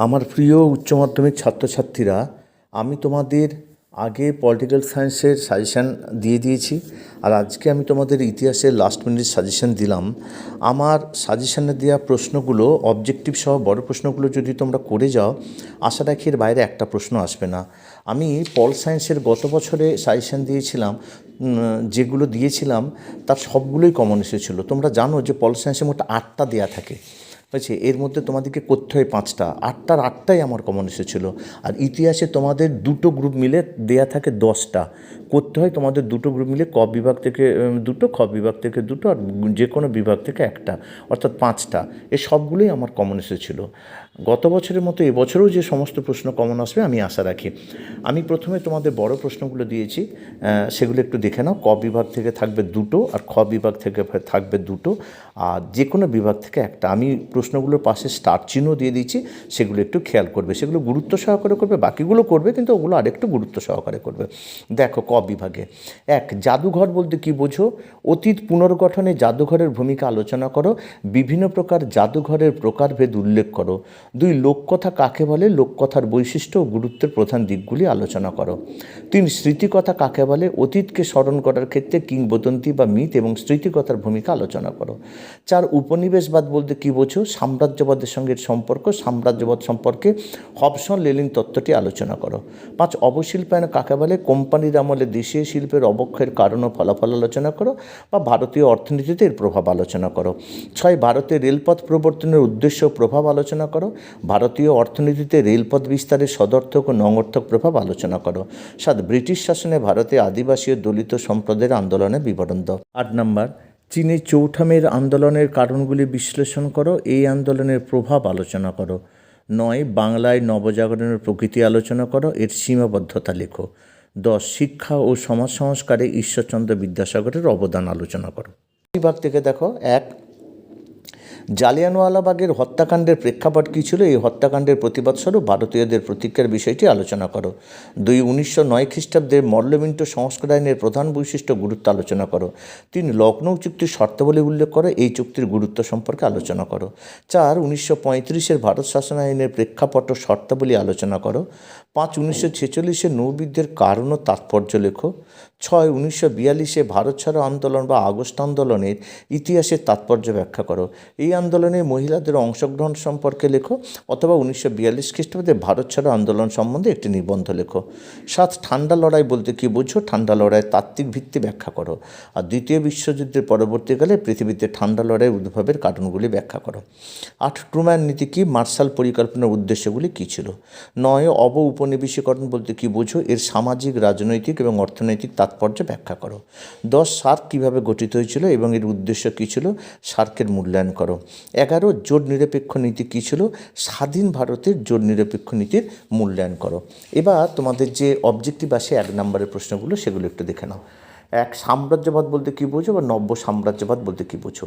আমার প্রিয় উচ্চ মাধ্যমিক ছাত্রছাত্রীরা, আমি তোমাদের আগে পলিটিক্যাল সায়েন্সের সাজেশান দিয়ে দিয়েছি, আর আজকে আমি তোমাদের ইতিহাসের লাস্ট মিনিট সাজেশান দিলাম। আমার সাজেশানে দেওয়া প্রশ্নগুলো অবজেক্টিভ সহ বড় প্রশ্নগুলো যদি তোমরা করে যাও, আশা রাখি এর বাইরে একটা প্রশ্ন আসবে না। আমি পল সায়েন্সের গত বছরে সাজেশান দিয়েছিলাম, যেগুলো দিয়েছিলাম তার সবগুলোই কমন এসেছিলো। তোমরা জানো যে পল সায়েন্সের মোট 8টা দেওয়া থাকে, হয়েছে, এর মধ্যে তোমাদেরকে করতে হয় 5টা, 8টার 8টাই আমার কমন এসেছিলো। আর ইতিহাসে তোমাদের দুটো গ্রুপ মিলে দেয়া থাকে 10টা, করতে হয় তোমাদের দুটো গ্রুপ মিলে ক বিভাগ থেকে দুটো, খ বিভাগ থেকে দুটো, আর যে কোনো বিভাগ থেকে একটা, অর্থাৎ 5টা। এ সবগুলোই আমার কমন এসেছিলো। গত বছরের মতো এবছরেও যে সমস্ত প্রশ্ন কমন আসবে আমি আশা রাখি। আমি প্রথমে তোমাদের বড় প্রশ্নগুলো দিয়েছি, সেগুলো একটু দেখে নাও। ক বিভাগ থেকে থাকবে দুটো, আর খ বিভাগ থেকে থাকবে দুটো, আর যে কোনো বিভাগ থেকে একটা। আমি প্রশ্নগুলোর পাশে স্টার চিহ্ন দিয়ে দিয়েছি, সেগুলো একটু খেয়াল করবে, সেগুলো গুরুত্ব সহকারে করবে। বাকিগুলো করবে কিন্তু ওগুলো আরেকটু গুরুত্ব সহকারে করবে। দেখো, ক বিভাগে 1, জাদুঘর বলতে কী বোঝো? অতীত পুনর্গঠনে জাদুঘরের ভূমিকা আলোচনা করো। বিভিন্ন প্রকার জাদুঘরের প্রকারভেদ উল্লেখ করো। 2, লোককথা কাকে বলে? লোককথার বৈশিষ্ট্য ও গুরুত্বের প্রধান দিকগুলি আলোচনা করো। 3, স্মৃতিকথা কাকে বলে? অতীতকে স্মরণ করার ক্ষেত্রে কিংবদন্তি বা মিথ এবং স্মৃতিকথার ভূমিকা আলোচনা করো। 4, উপনিবেশবাদ বলতে কী বোঝো? সাম্রাজ্যবাদের সঙ্গে সম্পর্ক, সাম্রাজ্যবাদ সম্পর্কে হবসন লেনিন তত্ত্বটি আলোচনা করো। 5, অবশিল্পায়ন কাকে বলে? কোম্পানির আমলে দেশীয় শিল্পের অবক্ষয়ের কারণ ও ফলাফল আলোচনা করো, বা ভারতীয় অর্থনীতিতে এর প্রভাব আলোচনা করো। 6, ভারতে রেলপথ প্রবর্তনের উদ্দেশ্য ও প্রভাব আলোচনা করো। ভারতীয় অর্থনীতিতে রেলপথ বিস্তারের সদর্থক ও নঙর্থক প্রভাব আলোচনা করো। 7, ব্রিটিশ শাসনে ভারতে আদিবাসী ও দলিত সম্প্রদায়ের আন্দোলনের বিবরণ দাও। 8 নম্বর, চীনে চৌঠা মের আন্দোলনের কারণগুলি বিশ্লেষণ করো, এই আন্দোলনের প্রভাব আলোচনা করো। 9, বাংলায় নবজাগরণের প্রকৃতি আলোচনা করো, এর সীমাবদ্ধতা লেখো। 10, শিক্ষা ও সমাজ সংস্কারে ঈশ্বরচন্দ্র বিদ্যাসাগরের অবদান আলোচনা করো। বিভাগ থেকে দেখো, 1, জালিয়ানওয়ালাবাগের হত্যাকাণ্ডের প্রেক্ষাপট কী ছিল? এই হত্যাকাণ্ডের প্রতিবাদস্বরূপ ভারতীয়দের প্রতিজ্ঞার বিষয়টি আলোচনা করো। 2, 1909 খ্রিস্টাব্দের মল্লমিন্টো সংস্কার আইনের প্রধান বৈশিষ্ট্য গুরুত্ব আলোচনা করো। 3, লখনৌ চুক্তির শর্তাবলী উল্লেখ করো, এই চুক্তির গুরুত্ব সম্পর্কে আলোচনা করো। 4, 1935-এর ভারত শাসন আইনের প্রেক্ষাপট ও শর্তাবলী আলোচনা করো। 5, 1946-এর নৌবিদ্যের কারণ ও তাৎপর্য লেখো। 6, 1942-এ ভারত ছাড়ো আন্দোলন বা আগস্ট আন্দোলনের ইতিহাসের তাৎপর্য ব্যাখ্যা করো, এই আন্দোলনে মহিলাদের অংশগ্রহণ সম্পর্কে লেখো, অথবা 1942 খ্রিস্টাব্দে ভারত ছাড়ো আন্দোলন সম্বন্ধে একটি নিবন্ধ লেখো। 7, ঠান্ডা লড়াই বলতে কী বোঝো? ঠান্ডা লড়াইয়ের তাত্ত্বিক ভিত্তি ব্যাখ্যা করো। আর দ্বিতীয় বিশ্বযুদ্ধের পরবর্তীকালে পৃথিবীতে ঠান্ডা লড়াইয়ের উদ্ভবের কারণগুলি ব্যাখ্যা করো। 8, ট্রুম্যান নীতি কী? মার্শাল পরিকল্পনার উদ্দেশ্যগুলি কী ছিল? 9, উপনিবেশীকরণ বলতে কী বোঝো? এর সামাজিক, রাজনৈতিক এবং অর্থনৈতিক তাৎপর্য ব্যাখ্যা করো। 10, সার্ক কীভাবে গঠিত হয়েছিল এবং এর উদ্দেশ্য কী ছিল? সার্কের মূল্যায়ন করো। 11, জোট নিরপেক্ষ নীতি কী ছিল? স্বাধীন ভারতের জোট নিরপেক্ষ নীতির মূল্যায়ন করো। এবার তোমাদের যে অবজেক্টিভ আসে 1 নম্বরের প্রশ্নগুলো, সেগুলো একটু দেখে নাও। 1, সাম্রাজ্যবাদ বলতে কী বোঝো বা নব্য সাম্রাজ্যবাদ বলতে কী বোঝো?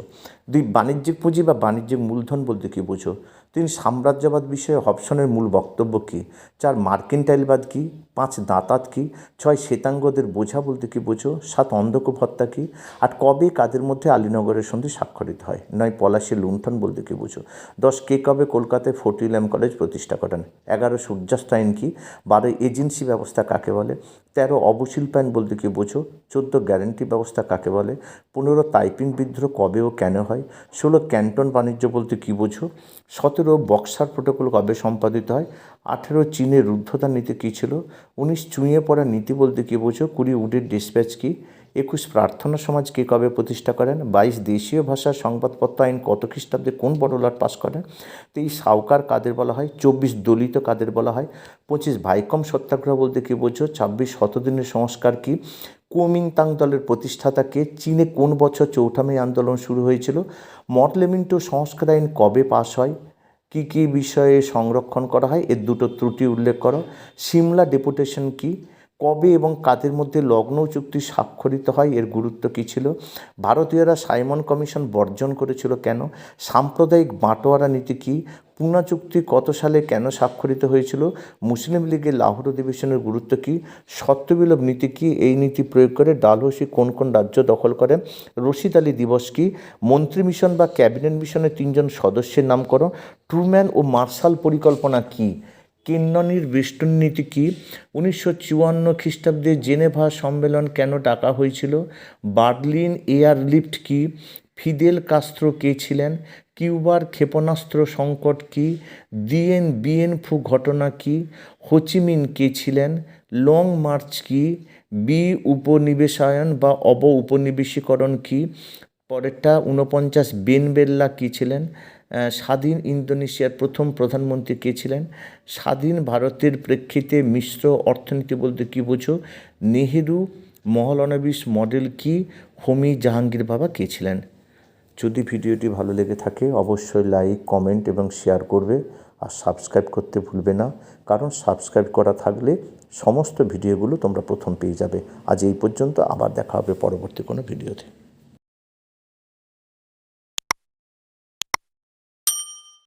2, বাণিজ্যিক পুঁজি বা বাণিজ্যিক মূলধন বলতে কী বোঝো? 3, সাম্রাজ্যবাদ বিষয়ে হবসনের মূল বক্তব্য কী? 4, মার্কেন্টাইলবাদ কী? 5, দাঁতাত কী? 6, শ্বেতাঙ্গদের বোঝা বলতে কী বোঝো? 7, অন্ধকূপ হত্যা কী? 8, কবে কাদের মধ্যে আলীনগরের সন্ধি স্বাক্ষরিত হয়? 9, পলাশীর লুণ্ঠন বলতে কী বোঝো? 10, কে কবে কলকাতায় ফোর্ট উইলিয়াম কলেজ প্রতিষ্ঠা করেন? 11, সূর্যাস্ত আইন কী? 12, এজেন্সি ব্যবস্থা কাকে বলে? 13, অবশিল্পায়ন বলতে কী বোঝো? 14, গ্যারান্টি ব্যবস্থা কাকে বলে? 15, তাইপিং বিদ্রোহ কবে ও কেন হয়? 16, ক্যান্টন বাণিজ্য বলতে কী বোঝো? 17, বক্সার প্রোটোকল কবে সম্পাদিত হয়? 18, চীনের রুদ্ধতার নীতি কী ছিল? 19, চুঁইয়ে পড়ার নীতি বলতে কী বোঝো? 20, উডের ডিসপ্যাচ কী? 21, প্রার্থনা সমাজ কে কবে প্রতিষ্ঠা করেন? 22, দেশীয় ভাষার সংবাদপত্র আইন কত খ্রিস্টাব্দে কোন বড়লাট পাস করেন? 23, সাউকার কাদের বলা হয়? 24, দলিত কাদের বলা হয়? 25, ভাইকম সত্যাগ্রহ বলতে কী বোঝো? 26, শতদিনের সংস্কার কী? কুওমিন্টাং দলের প্রতিষ্ঠাতা কে? চীনে কোন বছর চৌঠা মে আন্দোলন শুরু হয়েছিল? মর্লেমিন্টো সংস্কার আইন কবে পাস হয়? কী কী বিষয়ে সংরক্ষণ করা হয়? এর দুটো ত্রুটি উল্লেখ করো। সিমলা ডেপুটেশন কী? ক কবে এবং কাদের মধ্যে লখনৌ চুক্তি স্বাক্ষরিত হয়, এর গুরুত্ব কী ছিল? ভারতীয়রা সাইমন কমিশন বর্জন করেছিল কেন? সাম্প্রদায়িক বাঁটোয়ারা নীতি কী? পুনা চুক্তি কত সালে কেন স্বাক্ষরিত হয়েছিল? মুসলিম লীগের লাহোর অধিবেশনের গুরুত্ব কী? সত্যবিলোপ নীতি কী? এই নীতি প্রয়োগ করে ডালহৌসি কোন কোন রাজ্য দখল করেন? রশিদ আলী দিবস কী? মন্ত্রী মিশন বা ক্যাবিনেট মিশনের 3জন সদস্যের নাম করো। ট্রুম্যান ও মার্শাল পরিকল্পনা কী? কেন্ননির বেষ্টনী নীতি কী? 1954 খ্রিস্টাব্দে জেনেভা সম্মেলন কেন ডাকা হয়েছিল? বার্লিন এয়ারলিফট কী? ফিদেল কাস্ত্রো কে ছিলেন? কিউবার ক্ষেপণাস্ত্র সংকট কী? দিয়েন বিয়েন ফু ঘটনা কী? হোচিমিন কে ছিলেন? লং মার্চ কী? উপনিবেশায়ন বা উপনিবেশীকরণ কী? পরেরটা 49 বেন বেল্লা কী ছিলেন? স্বাধীন ইন্দোনেশিয়ার প্রথম প্রধানমন্ত্রী কে ছিলেন? স্বাধীন ভারতের প্রেক্ষিতে মিশ্র অর্থনীতি বলতে কী বোঝো? নেহেরু মহলানবিশ মডেল কী? হোমি জাহাঙ্গীর বাবা কে ছিলেন? যদি ভিডিওটি ভালো লেগে থাকে অবশ্যই লাইক, কমেন্ট এবং শেয়ার করবে, আর সাবস্ক্রাইব করতে ভুলবে না, কারণ সাবস্ক্রাইব করা থাকলে সমস্ত ভিডিওগুলো তোমরা প্রথম পেয়ে যাবে। আজ এই পর্যন্ত, আবার দেখা হবে পরবর্তী কোনো ভিডিওতে।